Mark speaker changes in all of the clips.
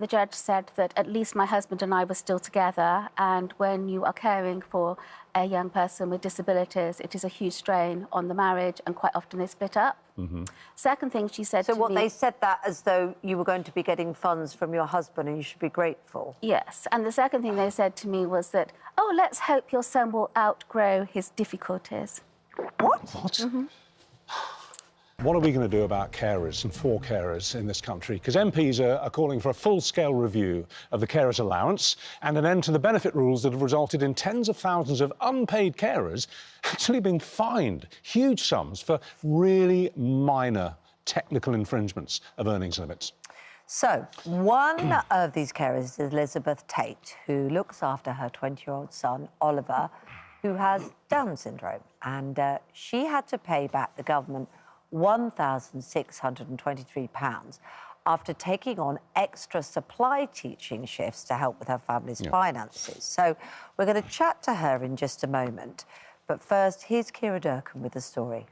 Speaker 1: The judge said that at least my husband and I were still together, and when you are caring for a young person with disabilities, it is a huge strain on the marriage, and quite often they split up. Second thing she said to me...
Speaker 2: So what, they said that as though you were going to be getting funds from your husband and you should be grateful?
Speaker 1: Yes, and the second thing they said to me was that, oh, let's hope your son will outgrow his difficulties.
Speaker 3: What? What are we going to do about carers and for carers in this country? Because MPs are calling for a full-scale review of the carers allowance and an end to the benefit rules that have resulted in tens of thousands of unpaid carers actually being fined huge sums for really minor technical infringements of earnings limits.
Speaker 2: So, one of these carers is Elizabeth Tait, who looks after her 20-year-old son, Oliver, who has Down syndrome. And she had to pay back the government £1,623 after taking on extra supply teaching shifts to help with her family's finances. So we're going to chat to her in just a moment. But first, here's Kira Durkin with the story.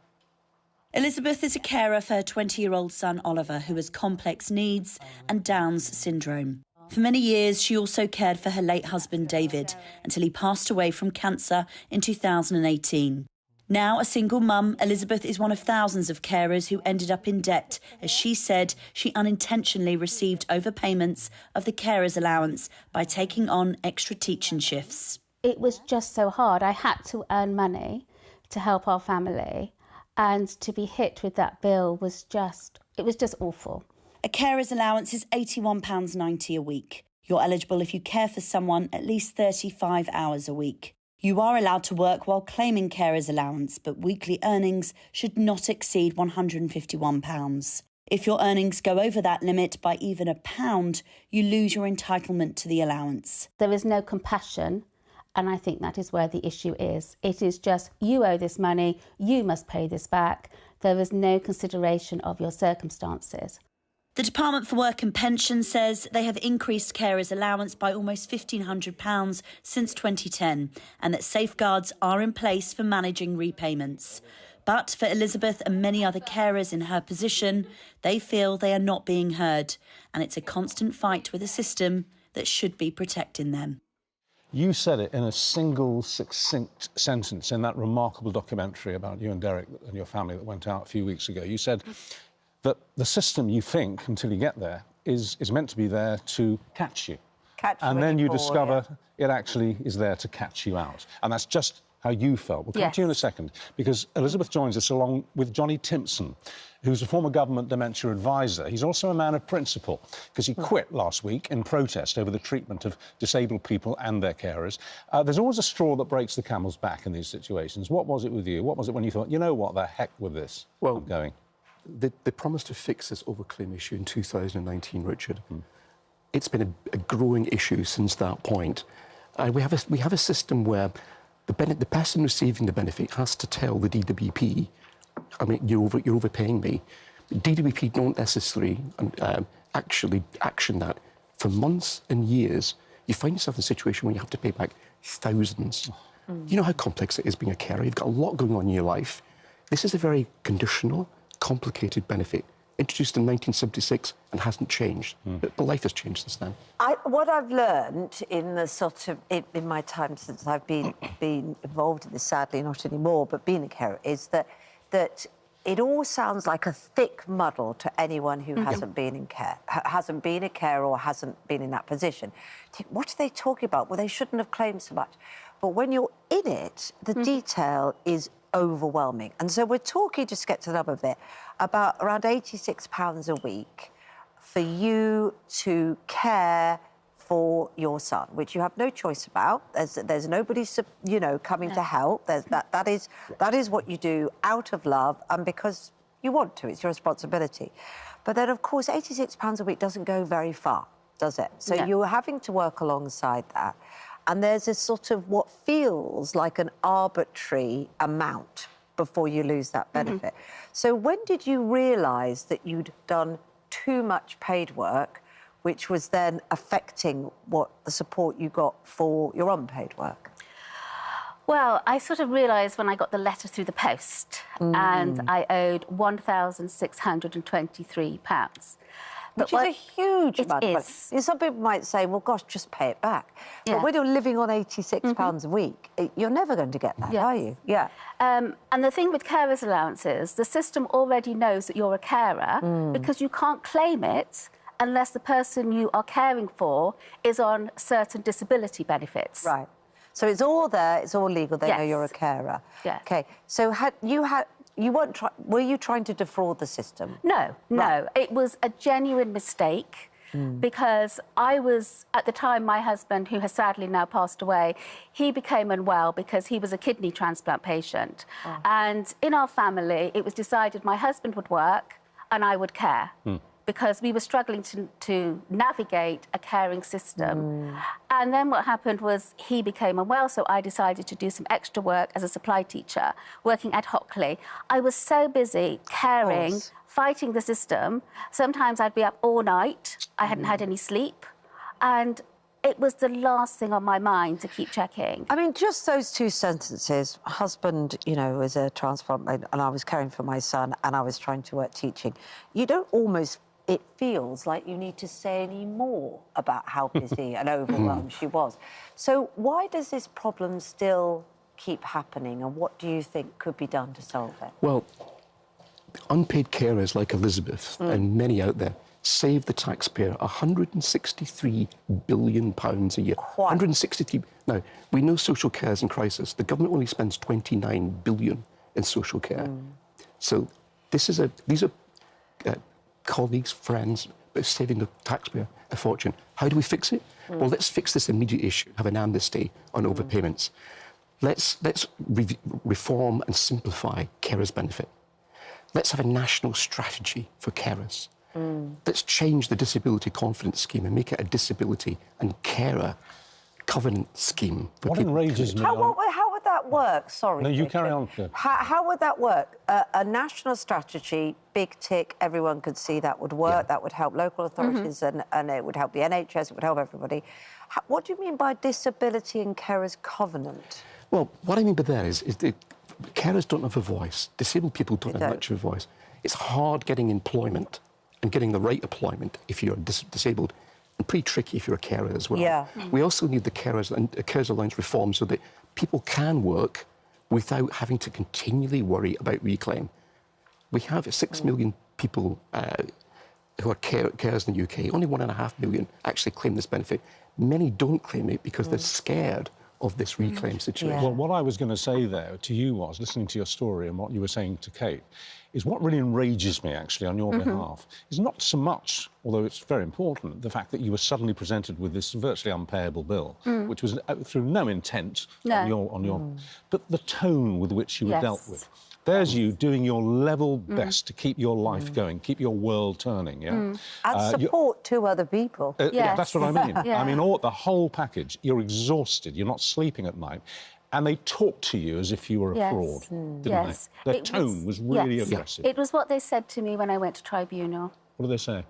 Speaker 4: Elizabeth is a carer for her 20-year-old son, Oliver, who has complex needs and Down's syndrome. For many years, she also cared for her late husband, David, until he passed away from cancer in 2018. Now a single mum, Elizabeth is one of thousands of carers who ended up in debt, as she said she unintentionally received overpayments of the carers allowance by taking on extra teaching shifts.
Speaker 1: It was just so hard. I had to earn money to help our family, and to be hit with that bill was just awful.
Speaker 4: A carer's allowance is £81.90 a week. You're eligible if you care for someone at least 35 hours a week. You are allowed to work while claiming carer's allowance, but weekly earnings should not exceed £151. If your earnings go over that limit by even £1, you lose your entitlement to the allowance.
Speaker 1: There is no compassion, and I think that is where the issue is. It is just, you owe this money, you must pay this back. There is no consideration of your circumstances.
Speaker 4: The Department for Work and Pension says they have increased carers' allowance by almost £1,500 since 2010 and that safeguards are in place for managing repayments. But for Elizabeth and many other carers in her position, they feel they are not being heard, and it's a constant fight with a system that should be protecting them.
Speaker 3: You said it in a single, succinct sentence in that remarkable documentary about you and Derek and your family that went out a few weeks ago. You said that the system, you think, until you get there, is meant to be there to catch you. And then you discover it actually is there to catch you out. And that's just how you felt. We'll come to you in a second, because Elizabeth joins us along with Johnny Timpson, who's a former government dementia advisor. He's also a man of principle, because he quit last week in protest over the treatment of disabled people and their carers. There's always a straw that breaks the camel's back in these situations. What was it with you? What was it when you thought, you know what, the heck with this?
Speaker 5: Well,
Speaker 3: I'm going.
Speaker 5: They promised to fix this overclaim issue in 2019, Richard. It's been a growing issue since that point. We have a system where the person receiving the benefit has to tell the DWP, I mean, you're overpaying me. The DWP don't necessarily actually action that. For months and years, you find yourself in a situation where you have to pay back thousands. You know how complex it is being a carer. You've got a lot going on in your life. This is a very conditional, complicated benefit, introduced in 1976 and hasn't changed. But life has changed since then.
Speaker 2: What I've learned in the in my time since I've been involved in this, sadly not anymore, but being a carer, is that it all sounds like a thick muddle to anyone who hasn't been in care, hasn't been a carer or hasn't been in that position. What are they talking about? Well, they shouldn't have claimed so much. But when you're in it, the detail is overwhelming. And so we're talking, just to get to the number of it, about around £86 a week for you to care for your son, which you have no choice about. There's nobody, you know, coming to help. That is what you do out of love and because you want to. It's your responsibility. But then, of course, £86 a week doesn't go very far, does it? So you're having to work alongside that. And there's a sort of what feels like an arbitrary amount before you lose that benefit. So when did you realise that you'd done too much paid work, which was then affecting what the support you got for your unpaid work?
Speaker 1: Well, I sort of realised when I got the letter through the post and I owed £1,623.
Speaker 2: Which is a huge amount of money.
Speaker 1: is.
Speaker 2: Some people might say, well, gosh, just pay it back.
Speaker 1: Yeah.
Speaker 2: But when you're living on £86 a week, you're never going to get that, are you? Yeah.
Speaker 1: And the thing with carers' allowances, the system already knows that you're a carer because you can't claim it unless the person you are caring for is on certain disability benefits.
Speaker 2: Right. So it's all there, it's all legal, they know
Speaker 1: Yes.
Speaker 2: you're a carer.
Speaker 1: Yes.
Speaker 2: OK, so were you trying to defraud the system?
Speaker 1: No, no.
Speaker 2: Right.
Speaker 1: It was a genuine mistake because I was, at the time, my husband, who has sadly now passed away, he became unwell because he was a kidney transplant patient.
Speaker 2: Oh.
Speaker 1: And in our family, it was decided my husband would work and I would care. Because we were struggling to navigate a caring system. And then what happened was he became unwell, so I decided to do some extra work as a supply teacher, working ad hocly. I was so busy caring, fighting the system. Sometimes I'd be up all night. I hadn't had any sleep. And it was the last thing on my mind to keep checking.
Speaker 2: I mean, just those two sentences, husband, you know, was a transplant, and I was caring for my son, and I was trying to work teaching. You don't almost... It feels like you need to say any more about how busy and overwhelmed she was. So why does this problem still keep happening, and what do you think could be done to solve it?
Speaker 5: Well, unpaid carers like Elizabeth and many out there save the taxpayer £163 billion a year.
Speaker 2: Quite.
Speaker 5: 163. Now, we know social care is in crisis. The government only spends £29 billion in social care. So these are colleagues, friends, saving the taxpayer a fortune. How do we fix it? Well, let's fix this immediate issue, have an amnesty on overpayments. Let's reform and simplify carers' benefit. Let's have a national strategy for carers. Let's change the disability confidence scheme and make it a disability and carer covenant scheme. For
Speaker 3: What
Speaker 5: people.
Speaker 3: enrages me...
Speaker 2: How would that work? Sorry,
Speaker 3: No, you
Speaker 2: Richard.
Speaker 3: carry on. Yeah.
Speaker 2: How would that work? A national strategy, big tick, everyone could see that would work, that would help local authorities and it would help the NHS, it would help everybody. What do you mean by disability and carers covenant?
Speaker 5: Well, what I mean by that is that carers don't have a voice. Disabled people don't have much of a voice. It's hard getting employment and getting the right employment if you're disabled, and pretty tricky if you're a carer as well.
Speaker 2: Yeah.
Speaker 5: We also need the carers allowance reform so that people can work without having to continually worry about reclaim. We have 6 million people who are carers in the UK. Only 1.5 million actually claim this benefit. Many don't claim it because they're scared of this reclaim situation.
Speaker 3: Well, what I was going to say there to you was, listening to your story and what you were saying to Kate, is what really enrages me, actually, on your behalf, is not so much, although it's very important, the fact that you were suddenly presented with this virtually unpayable bill, which was through no intent on your... But the tone with which you were dealt with. There's you doing your level best to keep your life going, keep your world turning,
Speaker 2: And support 2 other people.
Speaker 3: Yeah, that's what I mean.
Speaker 1: Yeah.
Speaker 3: I mean, the whole package. You're exhausted, you're not sleeping at night, and they talk to you as if you were a fraud, didn't they? Their tone was really aggressive.
Speaker 1: It was what they said to me when I went to tribunal.
Speaker 3: What did they say?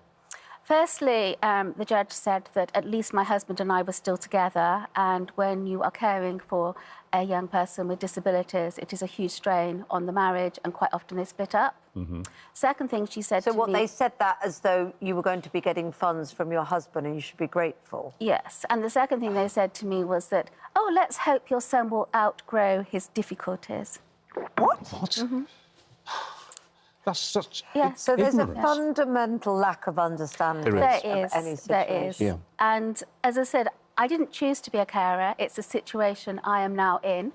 Speaker 1: Firstly, the judge said that at least my husband and I were still together, and when you are caring for a young person with disabilities, it is a huge strain on the marriage, and quite often they split up. Second thing she said to me...
Speaker 2: So they said that as though you were going to be getting funds from your husband and you should be grateful?
Speaker 1: Yes, and the second thing they said to me was that, oh, let's hope your son will outgrow his difficulties.
Speaker 2: What?
Speaker 3: What? That's such...
Speaker 1: Yes.
Speaker 2: So there's
Speaker 3: ignorance.
Speaker 2: a fundamental lack of understanding
Speaker 5: There
Speaker 2: of any situation.
Speaker 1: There is.
Speaker 5: Yeah.
Speaker 1: And as I said, I didn't choose to be a carer. It's a situation I am now in.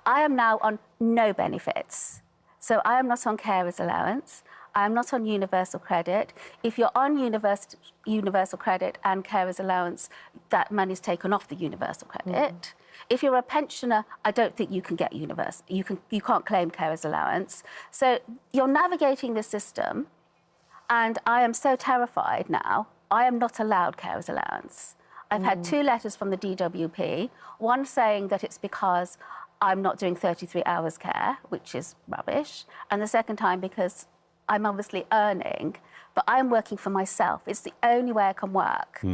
Speaker 1: I am now on no benefits. So I am not on carers allowance. I am not on universal credit. If you're on universal credit and carers allowance, that money's taken off the universal credit. If you're a pensioner, I don't think you can get universal. You can't claim carers allowance. So you're navigating the system, and I am so terrified now. I am not allowed carers allowance. I've had 2 letters from the DWP, one saying that it's because I'm not doing 33 hours care, which is rubbish, and the second time because I'm obviously earning, but I'm working for myself. It's the only way I can work.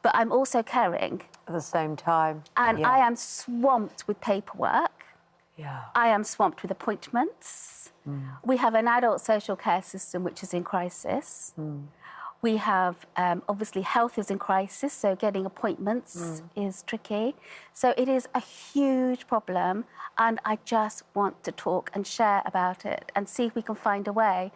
Speaker 1: But I'm also caring.
Speaker 2: At the same time.
Speaker 1: And I am swamped with paperwork.
Speaker 2: Yeah.
Speaker 1: I am swamped with appointments. We have an adult social care system which is in crisis. We have, obviously, health is in crisis, so getting appointments is tricky. So it is a huge problem, and I just want to talk and share about it and see if we can find a way.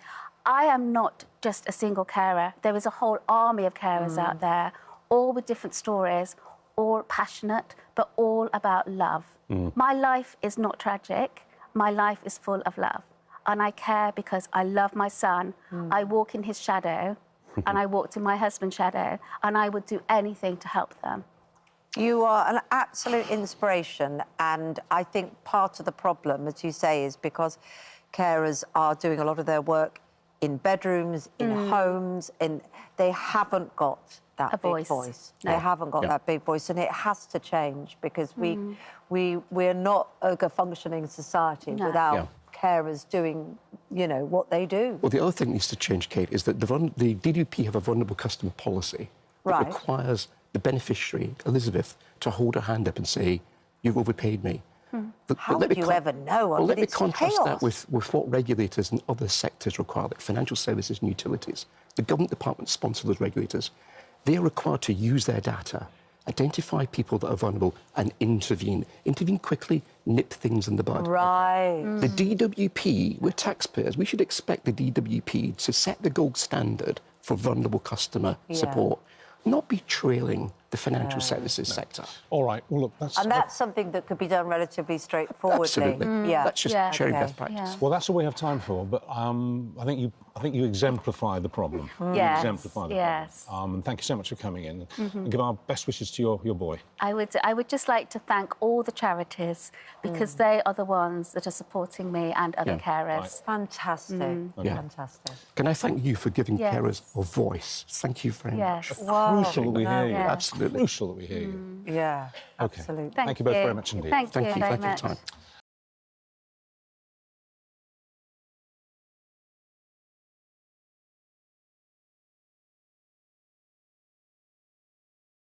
Speaker 1: I am not just a single carer. There is a whole army of carers out there, all with different stories, all passionate, but all about love. My life is not tragic. My life is full of love. And I care because I love my son. I walk in his shadow, and I walked in my husband's shadow, and I would do anything to help them.
Speaker 2: You are an absolute inspiration, and I think part of the problem, as you say, is because carers are doing a lot of their work in bedrooms, in homes, and they haven't got that big voice. No. They haven't got that big voice, and it has to change because we're not a functioning society without carers doing, you know, what they do.
Speaker 5: Well, the other thing that needs to change, Kate, is that the DWP have a vulnerable customer policy that requires the beneficiary, Elizabeth, to hold her hand up and say, "You've overpaid me."
Speaker 2: How would you ever know?
Speaker 5: Well, let me contrast
Speaker 2: chaos.
Speaker 5: that with what regulators and other sectors require, like financial services and utilities. The government departments sponsor those regulators. They are required to use their data, identify people that are vulnerable and intervene. Intervene quickly, nip things in the bud.
Speaker 2: Right.
Speaker 5: The DWP, we're taxpayers, we should expect the DWP to set the gold standard for vulnerable customer support, not be trailing the financial services sector.
Speaker 3: All right, well, look, that's...
Speaker 2: And that's something that could be done relatively straightforwardly.
Speaker 5: Absolutely. That's just sharing best practice.
Speaker 3: Well, that's all we have time for, but I think you exemplify the problem. You exemplify the problem. And thank you so much for coming in. And give our best wishes to your boy.
Speaker 1: I would just like to thank all the charities because they are the ones that are supporting me and other carers.
Speaker 2: Fantastic. Fantastic.
Speaker 5: Can I thank you for giving carers a voice? Thank you very much.
Speaker 3: Crucial that we hear you.
Speaker 5: Absolutely.
Speaker 3: Crucial that we hear you.
Speaker 2: Yeah, absolutely.
Speaker 3: Thank you both very much indeed.
Speaker 1: Thank you very much.
Speaker 5: For your time.